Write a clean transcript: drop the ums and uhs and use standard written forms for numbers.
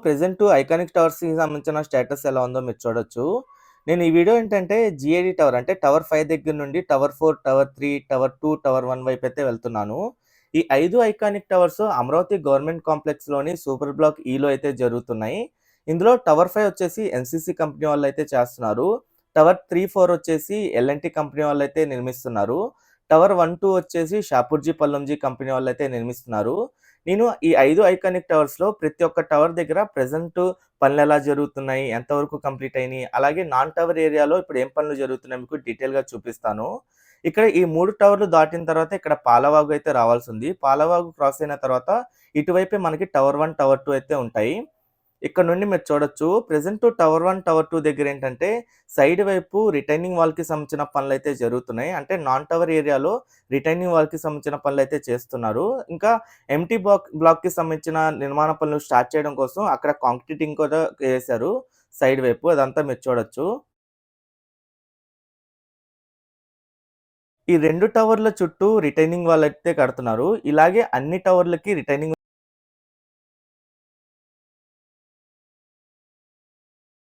Present iconic టవర్స్‌కి సంబంధించిన status ఎలా ఉందో మీరు చూడొచ్చు. నేను ఈ వీడియో ఏంటంటే జీఏడీ టవర్ అంటే టవర్ 5 దగ్గర నుండి టవర్ 4, టవర్ 3, టవర్ 2, టవర్ 1 వైపైతే వెళ్తున్నాను. ఈ 5 ఐకానిక్ టవర్స్ అమరావతి గవర్నమెంట్ కాంప్లెక్స్‌లోని సూపర్ బ్లాక్ ఈలో అయితే జరుగుతున్నాయి. ఇందులో టవర్ 5 వచ్చేసి ఎన్‌సీసీ కంపెనీ వాళ్ళైతే చేస్తున్నారు. టవర్ 3, 4 వచ్చేసి ఎల్&టీ కంపెనీ వాళ్ళైతే నిర్మిస్తున్నారు. టవర్ 1, 2 వచ్చేసి షాపూర్జీ పల్లంజీ కంపెనీ వాళ్ళైతే నిర్మిస్తున్నారు. నేను ఈ 5 ఐకానిక్ టవర్స్‌లో ప్రతి ఒక్క టవర్ దగ్గర ప్రెజెంటు పనులెలా జరుగుతున్నాయి, ఎంతవరకు కంప్లీట్ అయినియి, అలాగే నాన్ టవర్ ఏరియాలో ఇప్పుడు ఏం పనులు జరుగుతున్నాయో మీకు డీటెయిల్‌గా చూపిస్తాను. ఇక్కడ ఈ 3 టవర్లు దాటిన తర్వాత ఇక్కడ పాలవాగు అయితే రావాల్సుంది. పాలవాగు క్రాస్ అయిన తర్వాత ఇటువైపే మనకి టవర్ 1, టవర్ 2 అయితే ఉంటాయి. ఇక్కడ నుండి మీరు చూడొచ్చు. ప్రెజెంట్ టవర్ 1, టవర్ 2 దగ్గరేంటంటే సైడ్ వైపు రిటైనింగ్ వాల్‌కి సంబంధించిన పనులైతే జరుగుతున్నాయి. అంటే నాన్ టవర్ ఏరియాలో రిటైనింగ్ వాల్‌కి సంబంధించిన పనులైతే చేస్తున్నారు. ఇంకా ఎంప్టీ బ్లాక్‌కి సంబంధించిన నిర్మాణ పనులు స్టార్ట్ చేయడం కోసం అక్కడ కాంక్రీటింగ్ కూడా ఏశారు సైడ్ వైపు. అదంతా మీరు చూడొచ్చు. ఈ 2 టవర్ల చుట్టూ రిటైనింగ్ వాల్ అయితే కడుతున్నారు. ఇలాగే అన్ని టవర్లకి రిటైనింగ్